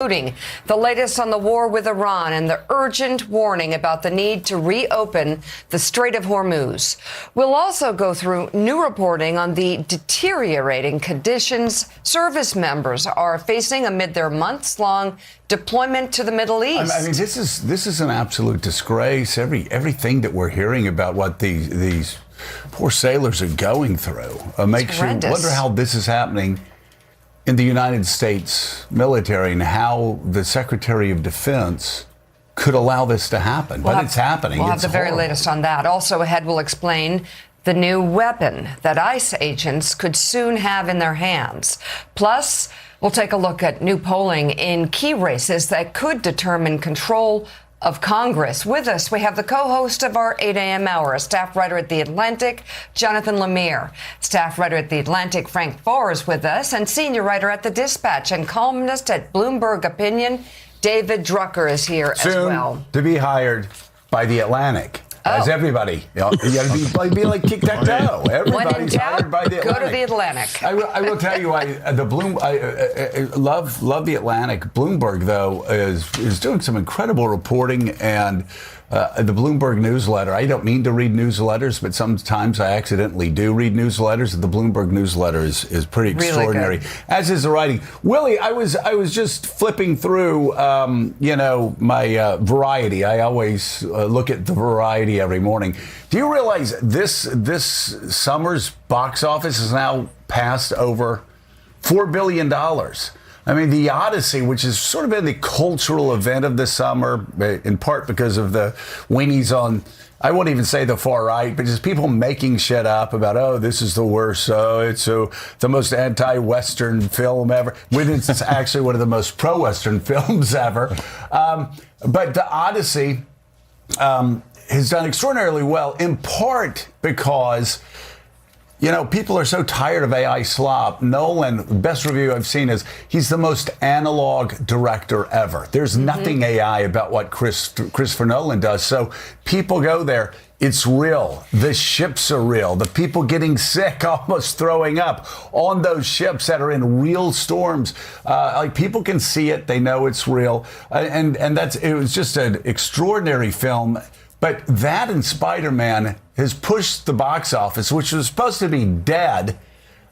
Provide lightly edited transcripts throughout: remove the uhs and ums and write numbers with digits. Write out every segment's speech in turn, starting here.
Including the latest on the war with Iran and the urgent warning about the need to reopen the Strait of Hormuz. We'll also go through new reporting on the deteriorating conditions service members are facing amid their months-long deployment to the Middle East. I mean, this is an absolute disgrace. Everything that we're hearing about what these poor sailors are going through makes you wonder how this is happening in the United States military and how the Secretary of Defense could allow this to happen. But it's happening. We'll have the very latest on that. Also ahead, we'll explain the new weapon that ICE agents could soon have in their hands. Plus, we'll take a look at new polling in key races that could determine control of Congress. With us, we have the co-host of our 8 a.m. hour, a staff writer at The Atlantic, Jonathan Lemire. Staff writer at The Atlantic, Frank Farr, is with us, and senior writer at The Dispatch and columnist at Bloomberg Opinion, David Drucker, is here as well. Soon to be hired by The Atlantic. As everybody. You got to be like tic-tac-toe. Everybody's hired by The Atlantic. Go to The Atlantic. I will tell you, I love The Atlantic. Bloomberg, though, is doing some incredible reporting, and the Bloomberg newsletter. I don't mean to read newsletters, but sometimes I accidentally do read newsletters. The Bloomberg newsletter is pretty extraordinary, really, as is the writing. Willie, I was just flipping through, my Variety. I always look at the Variety every morning. Do you realize this summer's box office has now passed over $4 billion? I mean, The Odyssey, which has sort of been the cultural event of the summer, in part because of the weenies on, I won't even say the far right, but just people making shit up about, this is the worst, it's the most anti-Western film ever, when it's actually one of the most pro-Western films ever. But The Odyssey has done extraordinarily well, in part because people are so tired of AI slop. Nolan, the best review I've seen is he's the most analog director ever. There's nothing AI about what Christopher Nolan does. So people go there. It's real. The ships are real. The people getting sick, almost throwing up on those ships that are in real storms. People can see it. They know it's real. And it was just an extraordinary film. But that and Spider-Man has pushed the box office, which was supposed to be dead,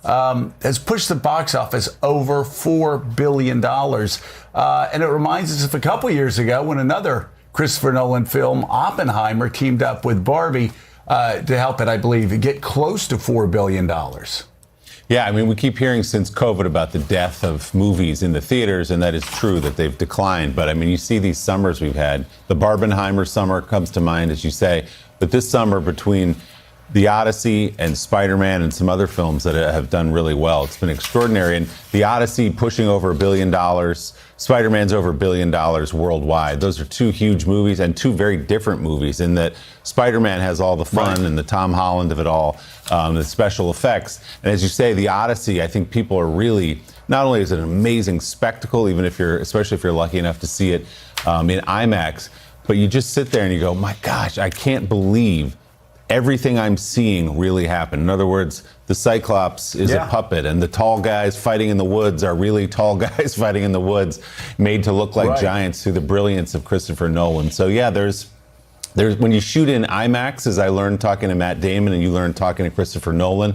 has pushed the box office over $4 billion. And it reminds us of a couple years ago when another Christopher Nolan film, Oppenheimer, teamed up with Barbie to help it, I believe, get close to $4 billion. Yeah, I mean, we keep hearing since COVID about the death of movies in the theaters, and that is true that they've declined. But I mean, you see these summers we've had. The Barbenheimer summer comes to mind, as you say. But this summer, between The Odyssey and Spider-Man and some other films that have done really well, it's been extraordinary. And The Odyssey pushing over $1 billion. Spider-Man's over $1 billion worldwide. Those are two huge movies and two very different movies in that Spider-Man has all the fun and the Tom Holland of it all, the special effects. And as you say, The Odyssey, I think people are really, not only is it an amazing spectacle, especially if you're lucky enough to see it in IMAX, but you just sit there and you go, my gosh, I can't believe everything I'm seeing really happened. In other words, the Cyclops is a puppet, and the tall guys fighting in the woods are really tall guys fighting in the woods, made to look like giants through the brilliance of Christopher Nolan. So yeah, there's when you shoot in IMAX, as I learned talking to Matt Damon and you learned talking to Christopher Nolan,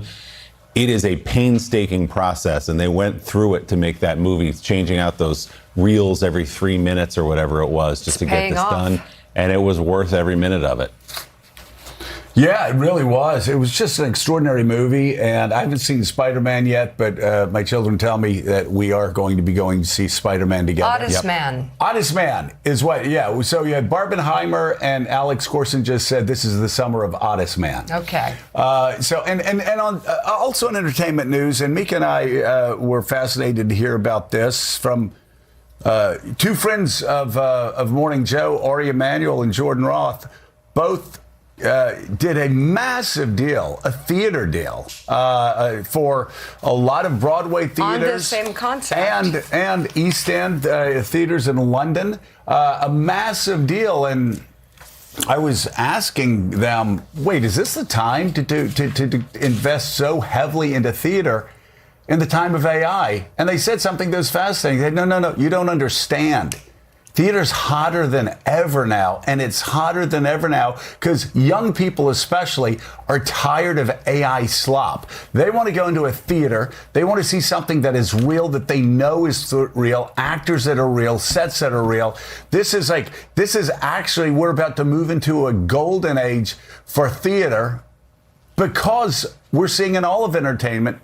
it is a painstaking process, and they went through it to make that movie, changing out those reels every 3 minutes or whatever it was, just to get this done. And it was worth every minute of it. Yeah, it really was. It was just an extraordinary movie, and I haven't seen Spider-Man yet, but my children tell me that we are going to be going to see Spider-Man together. Oddest Man. Oddest Man is what, so you had Barbenheimer, and Alex Corson just said this is the summer of Oddest Man. Okay. Also in entertainment news, and Mika and I were fascinated to hear about this from two friends of Morning Joe, Ari Emanuel and Jordan Roth, both did a massive deal, a theater deal, for a lot of Broadway theaters. On the same concept. And East End theaters in London. A massive deal. And I was asking them, wait, is this the time to invest so heavily into theater? in the time of AI. And they said something that was fascinating. They said, no, you don't understand. Theater's hotter than ever now, and it's hotter than ever now because young people especially are tired of AI slop. They want to go into a theater. They want to see something that is real, that they know is real, actors that are real, sets that are real. This is actually, we're about to move into a golden age for theater because we're seeing in all of entertainment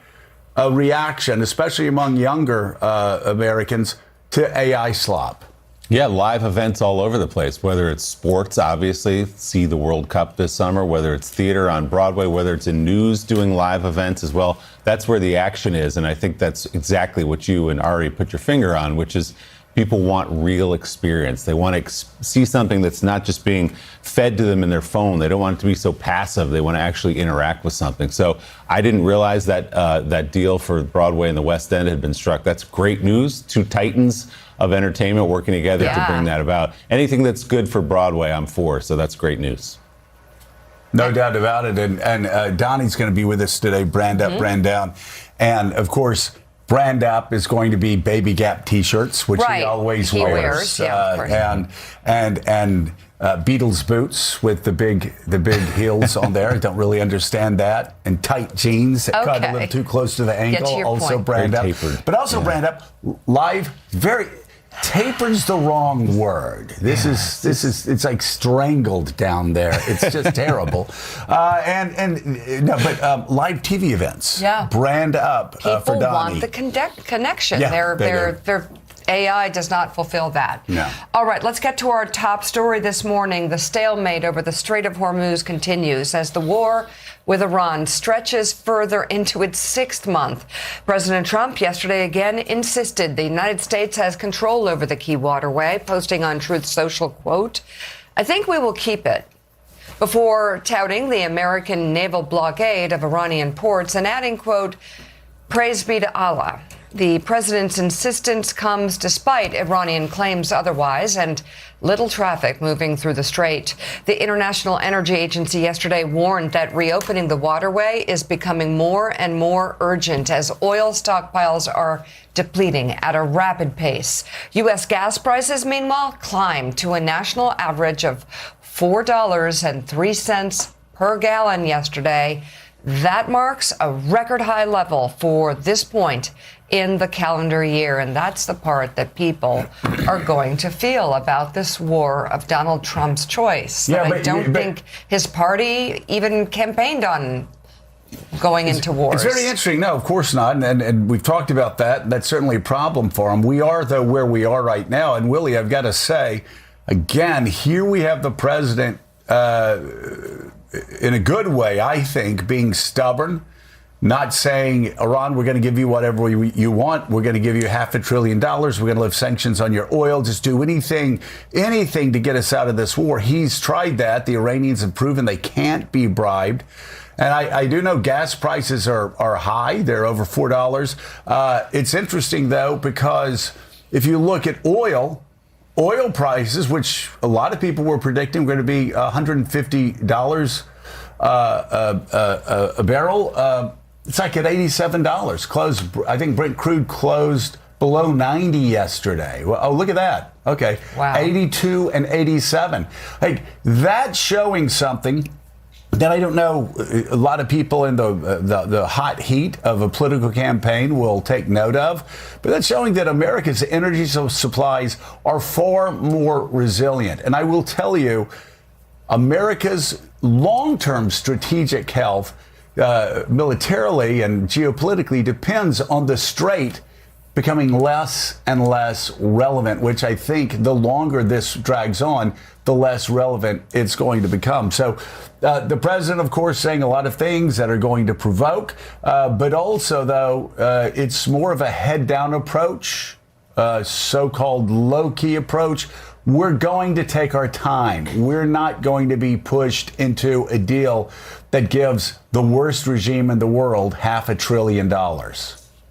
a reaction, especially among younger Americans, to AI slop. Yeah, live events all over the place, whether it's sports, obviously, see the World Cup this summer, whether it's theater on Broadway, whether it's in news doing live events as well. That's where the action is. And I think that's exactly what you and Ari put your finger on, which is people want real experience. They want to see something that's not just being fed to them in their phone. They don't want it to be so passive. They want to actually interact with something. So I didn't realize that that deal for Broadway and the West End had been struck. That's great news. Two titans of entertainment working together to bring that about. Anything that's good for Broadway, I'm for. So that's great news. No doubt about it. And Donnie's going to be with us today, Brand Up, Brand Down. And of course, Brand Up is going to be Baby Gap T-shirts, which he always wears. And Beatles boots with the big heels on there. I don't really understand that. And tight jeans that cut a little too close to the ankle. Also Brand Up. But also Brand Up live, tapered's the wrong word. This is it's like strangled down there. It's just terrible. But live TV events. Yeah. Brand Up for Donnie. People want the connection. Yeah, Their AI does not fulfill that. No. All right, let's get to our top story this morning. The stalemate over the Strait of Hormuz continues as the war with Iran stretches further into its sixth month. President Trump yesterday again insisted the United States has control over the key waterway, posting on Truth Social, quote, "I think we will keep it," before touting the American naval blockade of Iranian ports and adding, quote, "Praise be to Allah." The president's insistence comes despite Iranian claims otherwise and little traffic moving through the strait. The International Energy Agency yesterday warned that reopening the waterway is becoming more and more urgent as oil stockpiles are depleting at a rapid pace. U.S. gas prices, meanwhile, climbed to a national average of $4.03 per gallon yesterday. That marks a record high level for this point in the calendar year. And that's the part that people are going to feel about this war of Donald Trump's choice. Yeah, I don't think his party even campaigned on going into wars. It's very interesting. No, of course not. And we've talked about that. That's certainly a problem for him. We are, though, where we are right now. And Willie, I've got to say, again, here we have the president in a good way, I think, being stubborn, not saying, Iran, we're going to give you whatever you want. We're going to give you $500 billion. We're going to lift sanctions on your oil. Just do anything to get us out of this war. He's tried that. The Iranians have proven they can't be bribed. And I do know gas prices are high. They're over $4. It's interesting, though, because if you look at oil prices, which a lot of people were predicting were going to be $150 a barrel, it's like at $87. I think Brent crude closed below 90 yesterday. Well, oh, look at that. Okay. Wow. 82 and 87. Like, that's showing something that I don't know a lot of people in the hot heat of a political campaign will take note of, but that's showing that America's energy supplies are far more resilient. And I will tell you, America's long-term strategic health, militarily and geopolitically, depends on the strait becoming less and less relevant, which I think the longer this drags on, the less relevant it's going to become. So the president, of course, saying a lot of things that are going to provoke, but also, though, it's more of a head-down approach, so-called low-key approach. We're going to take our time. We're not going to be pushed into a deal that gives the worst regime in the world $500 billion.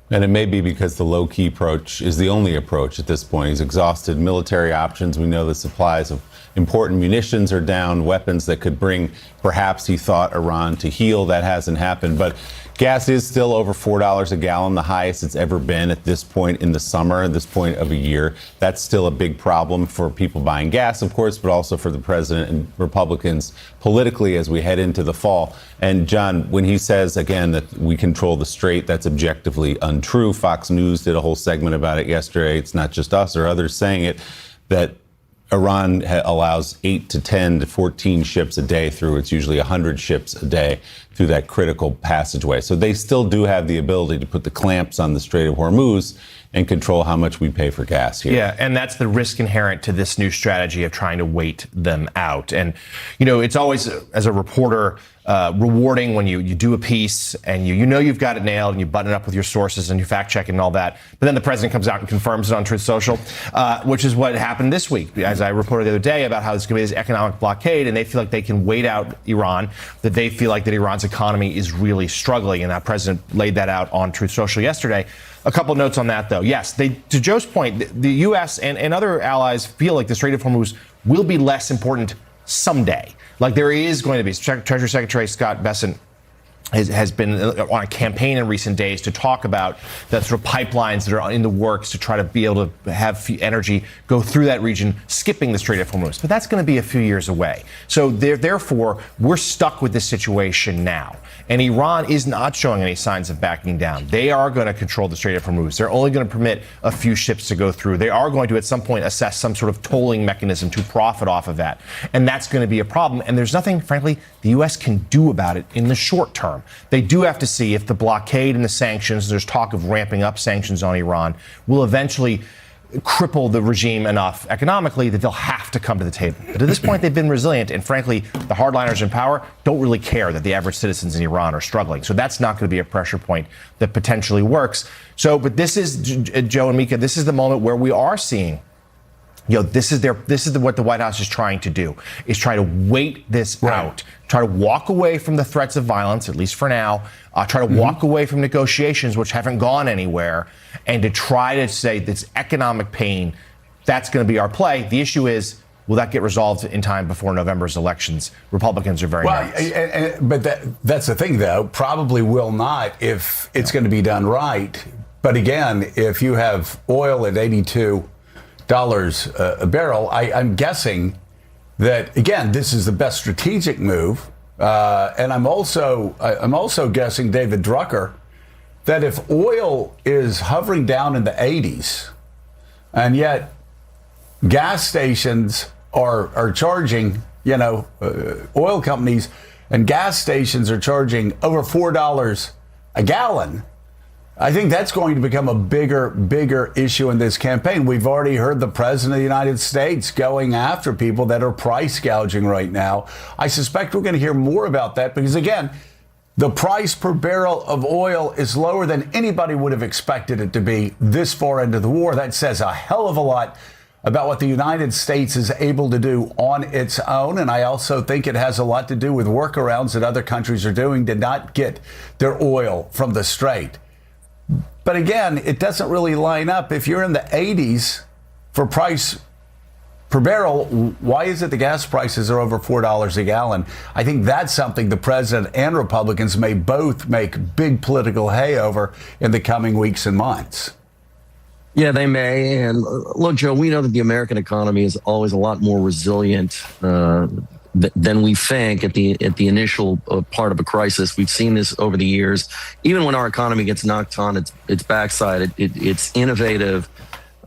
And it may be because the low-key approach is the only approach at this point. He's exhausted military options. We know the supplies of important munitions are down, weapons that could bring, perhaps he thought, Iran to heel. That hasn't happened. But Gas is still over $4 a gallon, the highest it's ever been at this point in the summer, at this point of a year. That's still a big problem for people buying gas, of course, but also for the president and Republicans politically as we head into the fall. And John, when he says, again, that we control the strait, that's objectively untrue. Fox News did a whole segment about it yesterday. It's not just us or others saying it, that Iran allows 8 to 10 to 14 ships a day through. It's usually 100 ships a day through that critical passageway. So they still do have the ability to put the clamps on the Strait of Hormuz and control how much we pay for gas here. Yeah, and that's the risk inherent to this new strategy of trying to wait them out. And, you know, it's always, as a reporter, rewarding when you do a piece and you know you've got it nailed and you button it up with your sources and you fact check it and all that. But then the president comes out and confirms it on Truth Social, which is what happened this week, as I reported the other day about how there's going to be this economic blockade and they feel like they can wait out Iran, that they feel like that Iran's economy is really struggling. And that president laid that out on Truth Social yesterday. A couple of notes on that, though. Yes, to Joe's point, the U.S. and other allies feel like the Strait of Hormuz will be less important someday. Like there is going to be. Treasury Secretary Scott Bessent has been on a campaign in recent days to talk about the sort of pipelines that are in the works to try to be able to have energy go through that region, skipping the Strait of Hormuz. But that's going to be a few years away. So therefore, we're stuck with this situation now. And Iran is not showing any signs of backing down. They are going to control the Strait of Hormuz. They're only going to permit a few ships to go through. They are going to, at some point, assess some sort of tolling mechanism to profit off of that. And that's going to be a problem. And there's nothing, frankly, the U.S. can do about it in the short term. They do have to see if the blockade and the sanctions, there's talk of ramping up sanctions on Iran, will eventually cripple the regime enough economically that they'll have to come to the table. But at this point, they've been resilient. And frankly, the hardliners in power don't really care that the average citizens in Iran are struggling. So that's not going to be a pressure point that potentially works. So, but this is, Joe and Mika, this is the moment where we are seeing, you know, this is what the White House is trying to do, is try to wait this out, try to walk away from the threats of violence, at least for now, try to walk away from negotiations which haven't gone anywhere, and to try to say this economic pain, that's going to be our play. The issue is, will that get resolved in time before November's elections? Republicans are very nervous. But that's the thing, though. Probably will not if it's going to be done right. But again, if you have oil at $82 a barrel, I'm guessing that, again, this is the best strategic move. And I'm also guessing, David Drucker, that if oil is hovering down in the 80s, and yet gas stations are charging, oil companies and gas stations are charging over $4 a gallon, I think that's going to become a bigger issue in this campaign. We've already heard the president of the United States going after people that are price gouging right now. I suspect we're going to hear more about that because, again, the price per barrel of oil is lower than anybody would have expected it to be this far into the war. That says a hell of a lot about what the United States is able to do on its own. And I also think it has a lot to do with workarounds that other countries are doing to not get their oil from the Strait. But again, it doesn't really line up. If you're in the 80s for price per barrel, why is it the gas prices are over $4 a gallon? I think that's something the president and Republicans may both make big political hay over in the coming weeks and months. Yeah, they may. And look, Joe, we know that the American economy is always a lot more resilient than we think at the initial part of a crisis. We've seen this over the years. Even when our economy gets knocked on its backside, it's innovative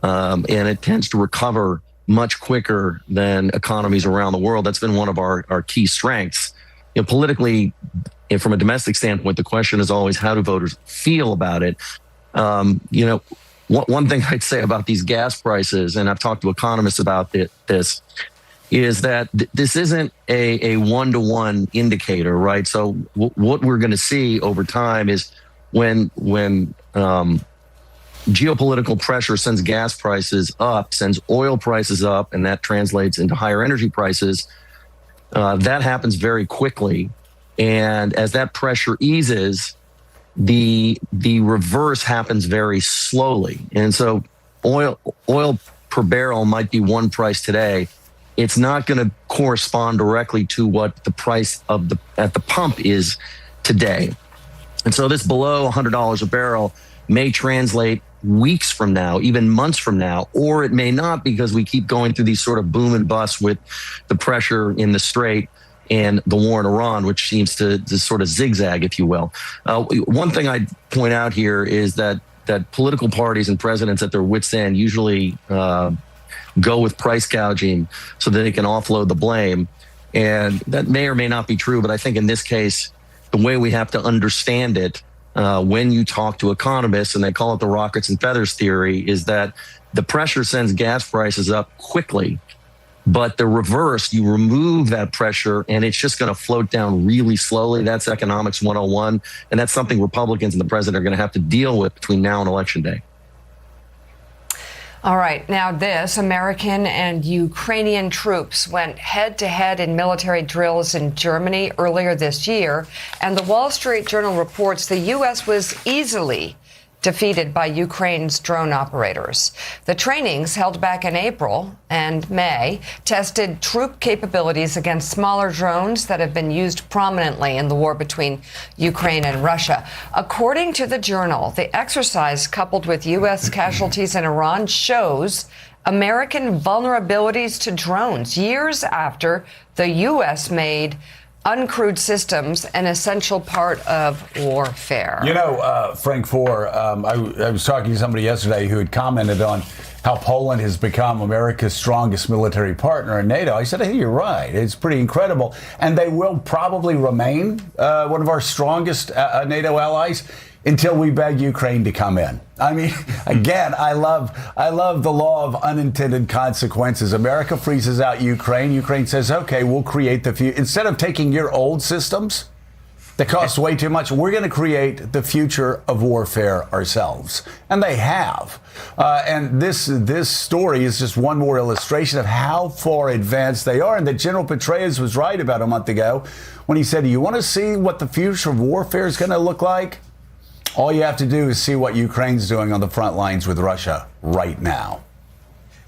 and it tends to recover much quicker than economies around the world. That's been one of our key strengths. Politically, and from a domestic standpoint, the question is always, how do voters feel about it? One thing I'd say about these gas prices, and I've talked to economists about this, is that this isn't a one-to-one indicator, right? So what we're going to see over time is when geopolitical pressure sends gas prices up, sends oil prices up, and that translates into higher energy prices, that happens very quickly. And as that pressure eases, the reverse happens very slowly. And so oil per barrel might be one price today. It's not going to correspond directly to what the price at the pump is today. And so this below $100 a barrel may translate weeks from now, even months from now, or it may not, because we keep going through these sort of boom and bust with the pressure in the Strait and the war in Iran, which seems to sort of zigzag, if you will. One thing I'd point out here is that political parties and presidents at their wits' end usually go with price gouging so that they can offload the blame. And that may or may not be true, but I think in this case, the way we have to understand it, when you talk to economists, and they call it the rockets and feathers theory, is that the pressure sends gas prices up quickly. But the reverse, you remove that pressure and it's just going to float down really slowly. That's economics 101. And that's something Republicans and the president are going to have to deal with between now and Election Day. All right. Now this, American and Ukrainian troops went head-to-head in military drills in Germany earlier this year. And the Wall Street Journal reports the U.S. was easily defeated by Ukraine's drone operators. The trainings held back in April and May tested troop capabilities against smaller drones that have been used prominently in the war between Ukraine and Russia. According to the Journal, the exercise, coupled with U.S. casualties in Iran, shows American vulnerabilities to drones years after the U.S. made uncrewed systems an essential part of warfare. You know, Frank Foer, I was talking to somebody yesterday who had commented on how Poland has become America's strongest military partner in NATO. I said, hey, you're right. It's pretty incredible. And they will probably remain one of our strongest NATO allies until we beg Ukraine to come in. I mean, again, I love the law of unintended consequences. America freezes out Ukraine. Ukraine says, okay, we'll create the future. Instead of taking your old systems that cost way too much, we're going to create the future of warfare ourselves. And they have. And this story is just one more illustration of how far advanced they are. And that General Petraeus was right about a month ago when he said, do you want to see what the future of warfare is going to look like? All you have to do is see what Ukraine's doing on the front lines with Russia right now.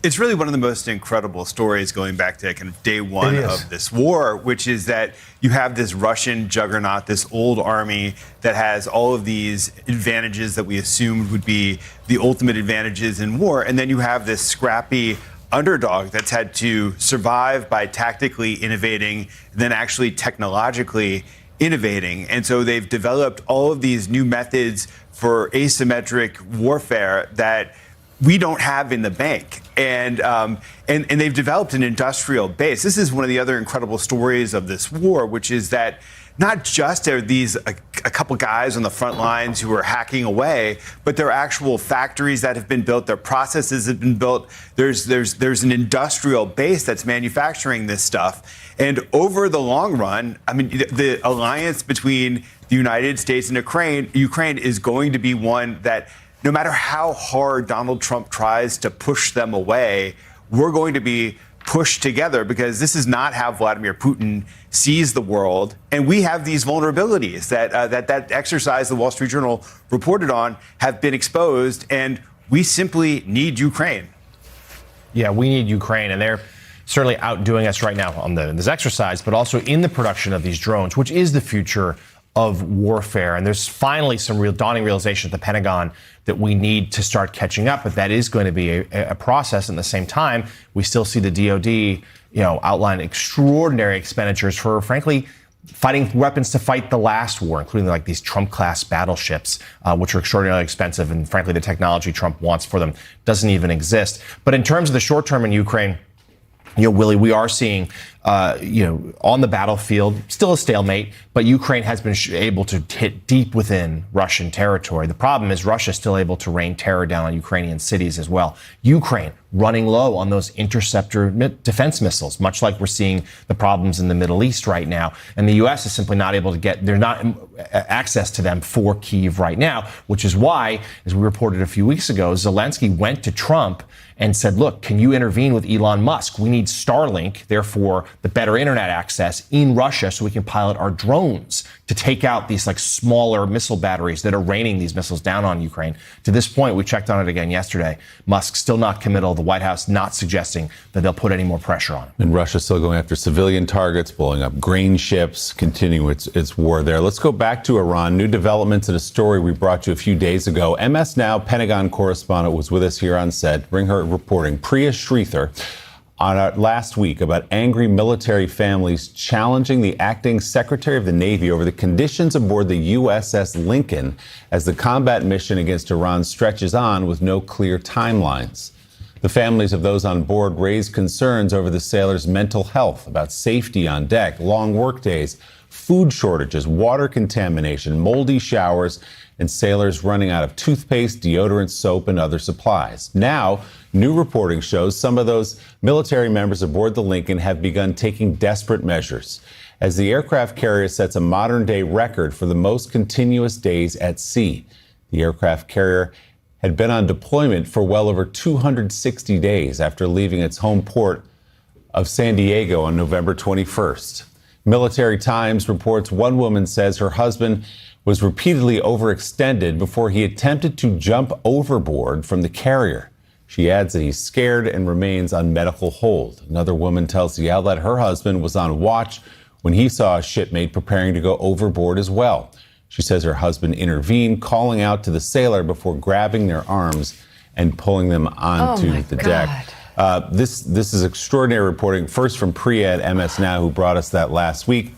It's really one of the most incredible stories going back to kind of day one of this war, which is that you have this Russian juggernaut, this old army that has all of these advantages that we assumed would be the ultimate advantages in war. And then you have this scrappy underdog that's had to survive by tactically innovating, then actually technologically innovating. And so they've developed all of these new methods for asymmetric warfare that we don't have in the bank. And they've developed an industrial base. This is one of the other incredible stories of this war, which is that not just are these a couple guys on the front lines who are hacking away, but there are actual factories that have been built, their processes have been built. There's an industrial base that's manufacturing this stuff. And over the long run, I mean, the alliance between the United States and Ukraine is going to be one that no matter how hard Donald Trump tries to push them away, we're going to be pushed together, because this is not how Vladimir Putin sees the world. And we have these vulnerabilities that exercise the Wall Street Journal reported on have been exposed, and we simply need Ukraine. Yeah, we need Ukraine, and they're certainly outdoing us right now on this exercise, but also in the production of these drones, which is the future of warfare. And there's finally some real dawning realization at the Pentagon that we need to start catching up, but that is going to be a process. And at the same time, we still see the DoD, outline extraordinary expenditures for, frankly, fighting weapons to fight the last war, including like these Trump-class battleships, which are extraordinarily expensive. And frankly, the technology Trump wants for them doesn't even exist. But in terms of the short term in Ukraine, Willie, we are seeing, on the battlefield, still a stalemate, but Ukraine has been able to hit deep within Russian territory. The problem is Russia is still able to rain terror down on Ukrainian cities as well. Ukraine running low on those interceptor defense missiles, much like we're seeing the problems in the Middle East right now. And the U.S. is simply not able to they're not access to them for Kyiv right now, which is why, as we reported a few weeks ago, Zelensky went to Trump and said, look, can you intervene with Elon Musk? We need Starlink, therefore the better internet access in Russia so we can pilot our drones to take out these like smaller missile batteries that are raining these missiles down on Ukraine. To this point, we checked on it again yesterday. Musk still not committal. The White House not suggesting that they'll put any more pressure on him. And Russia's still going after civilian targets, blowing up grain ships, continuing its war there. Let's go back to Iran. New developments in a story we brought you a few days ago. MSNOW Pentagon correspondent was with us here on set. Bring her reporting. Priya Sridhar on last week about angry military families challenging the acting Secretary of the Navy over the conditions aboard the USS Lincoln as the combat mission against Iran stretches on with no clear timelines. The families of those on board raised concerns over the sailors' mental health, about safety on deck, long workdays, food shortages, water contamination, moldy showers, and sailors running out of toothpaste, deodorant, soap, and other supplies. Now, new reporting shows some of those military members aboard the Lincoln have begun taking desperate measures as the aircraft carrier sets a modern-day record for the most continuous days at sea. The aircraft carrier had been on deployment for well over 260 days after leaving its home port of San Diego on November 21st. Military Times reports one woman says her husband was repeatedly overextended before he attempted to jump overboard from the carrier. She adds that he's scared and remains on medical hold. Another woman tells the outlet her husband was on watch when he saw a shipmate preparing to go overboard as well. She says her husband intervened, calling out to the sailor before grabbing their arms and pulling them onto the deck. This is extraordinary reporting, first from Priya at MS Now, who brought us that last week.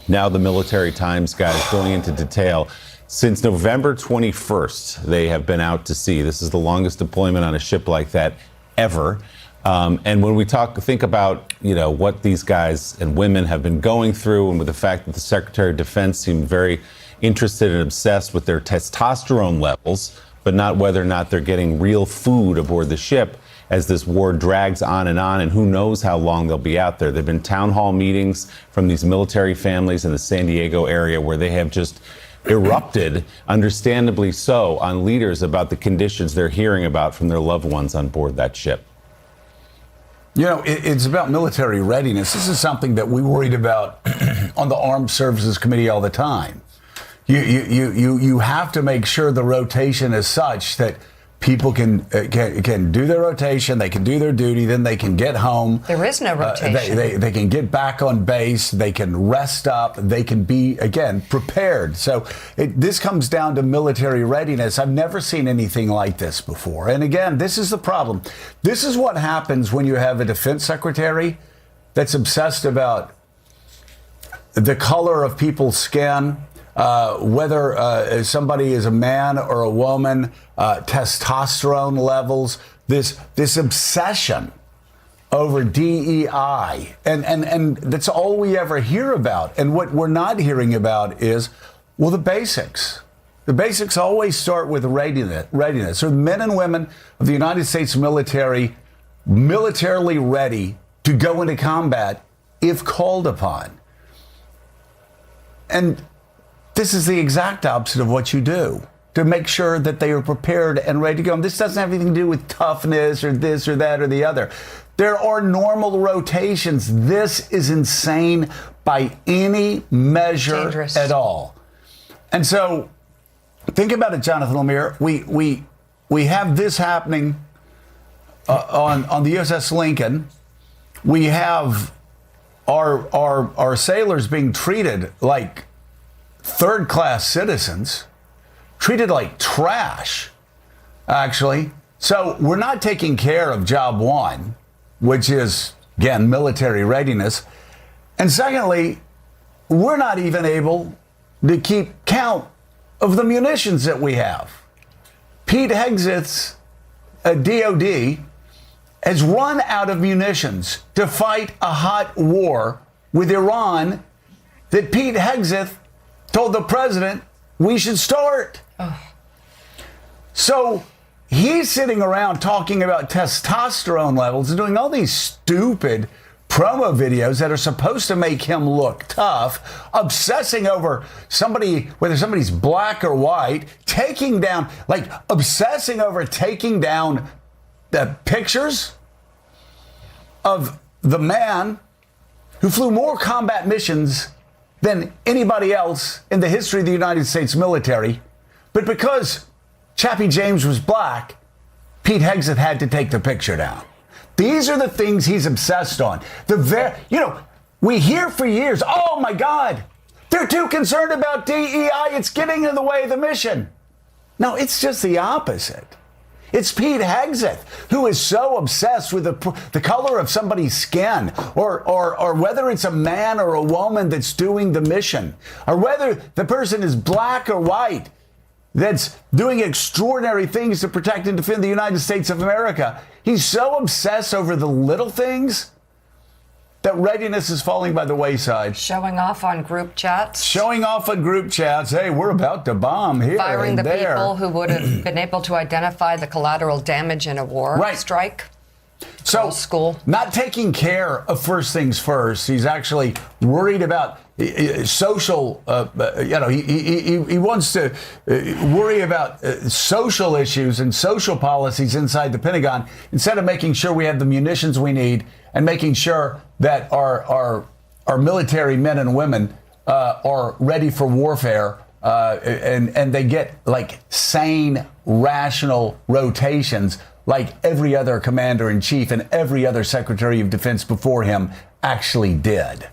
Now the Military Times guys going into detail. Since November 21st, they have been out to sea. This is the longest deployment on a ship like that ever. And when we think about, what these guys and women have been going through, and with the fact that the Secretary of Defense seemed very interested and obsessed with their testosterone levels, but not whether or not they're getting real food aboard the ship as this war drags on, and who knows how long they'll be out there. There have been town hall meetings from these military families in the San Diego area where they have just erupted, understandably so, on leaders about the conditions they're hearing about from their loved ones on board that ship. It's about military readiness. This is something that we worried about on the Armed Services Committee all the time. You have to make sure the rotation is such that people can do their rotation, they can do their duty, then they can get home. There is no rotation. They can get back on base, they can rest up, they can be, again, prepared. So this comes down to military readiness. I've never seen anything like this before. And again, this is the problem. This is what happens when you have a defense secretary that's obsessed about the color of people's skin, whether somebody is a man or a woman, testosterone levels, this obsession over DEI. And that's all we ever hear about. And what we're not hearing about is, well, the basics. The basics always start with readiness. So men and women of the United States military, militarily ready to go into combat if called upon. And this is the exact opposite of what you do to make sure that they are prepared and ready to go. And this doesn't have anything to do with toughness or this or that or the other. There are normal rotations. This is insane by any measure Dangerous. At all. And so think about it, Jonathan Lemire. We have this happening on the USS Lincoln. We have our sailors being treated like third-class citizens, treated like trash, actually. So we're not taking care of job one, which is, again, military readiness. And secondly, we're not even able to keep count of the munitions that we have. Pete Hegseth's DOD has run out of munitions to fight a hot war with Iran that Pete Hegseth told the president we should start. Oh. So he's sitting around talking about testosterone levels and doing all these stupid promo videos that are supposed to make him look tough, obsessing over somebody, whether somebody's black or white, obsessing over taking down pictures of the man who flew more combat missions than anybody else in the history of the United States military. But because Chappie James was black, Pete Hegseth had to take the picture down. These are the things he's obsessed on. We hear for years, oh my God, they're too concerned about DEI. It's getting in the way of the mission. No, it's just the opposite. It's Pete Hegseth who is so obsessed with the color of somebody's skin, or whether it's a man or a woman that's doing the mission, or whether the person is black or white that's doing extraordinary things to protect and defend the United States of America. He's so obsessed over the little things that readiness is falling by the wayside. Showing off on group chats. Showing off on group chats. Hey, we're about to bomb here Firing and the there. people who would have been able to identify the collateral damage in a war strike. So, school. Not taking care of first things first. He's actually worried about social, he wants to worry about social issues and social policies inside the Pentagon instead of making sure we have the munitions we need and making sure that our military men and women are ready for warfare and they get like sane, rational rotations like every other commander-in-chief and every other Secretary of Defense before him actually did.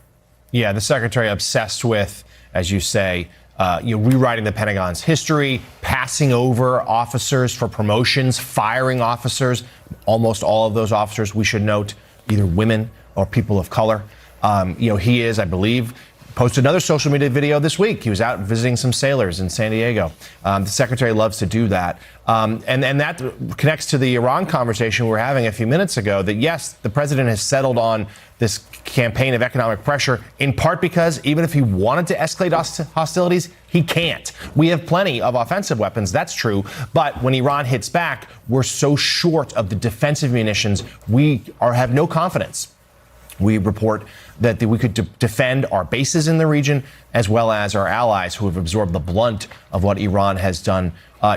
Yeah, the secretary obsessed with, as you say, rewriting the Pentagon's history, passing over officers for promotions, firing officers. Almost all of those officers, we should note, either women or people of color. He is, I believe, posted another social media video this week. He was out visiting some sailors in San Diego. The secretary loves to do that. And that connects to the Iran conversation we were having a few minutes ago, that yes, the president has settled on this campaign of economic pressure, in part because even if he wanted to escalate hostilities, he can't. We have plenty of offensive weapons, that's true. But when Iran hits back, we're so short of the defensive munitions, we have no confidence. We report that we could defend our bases in the region as well as our allies who have absorbed the blunt of what Iran has done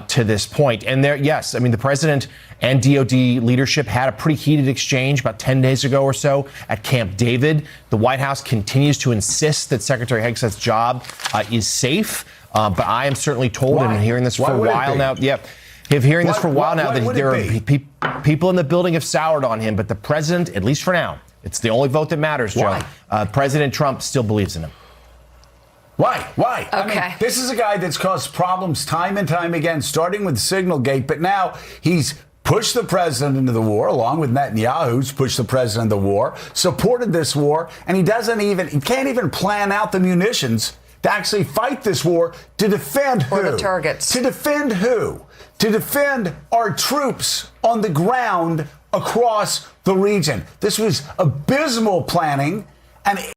to this point. And the president and DOD leadership had a pretty heated exchange about 10 days ago or so at Camp David. The White House continues to insist that Secretary Hegseth's job is safe. But I am certainly told, and hearing this for a while now, hearing this for a while now, that there are people in the building have soured on him. But the president, at least for now, it's the only vote that matters, Joe. President Trump still believes in him. Why? Okay. I mean, this is a guy that's caused problems time and time again, starting with Signalgate, but now he's pushed the president into the war, along with Netanyahu, who's pushed the president into the war, supported this war, and he can't even plan out the munitions to actually fight this war, to defend who? Or the targets. To defend who? To defend our troops on the ground across the region. This was abysmal planning, and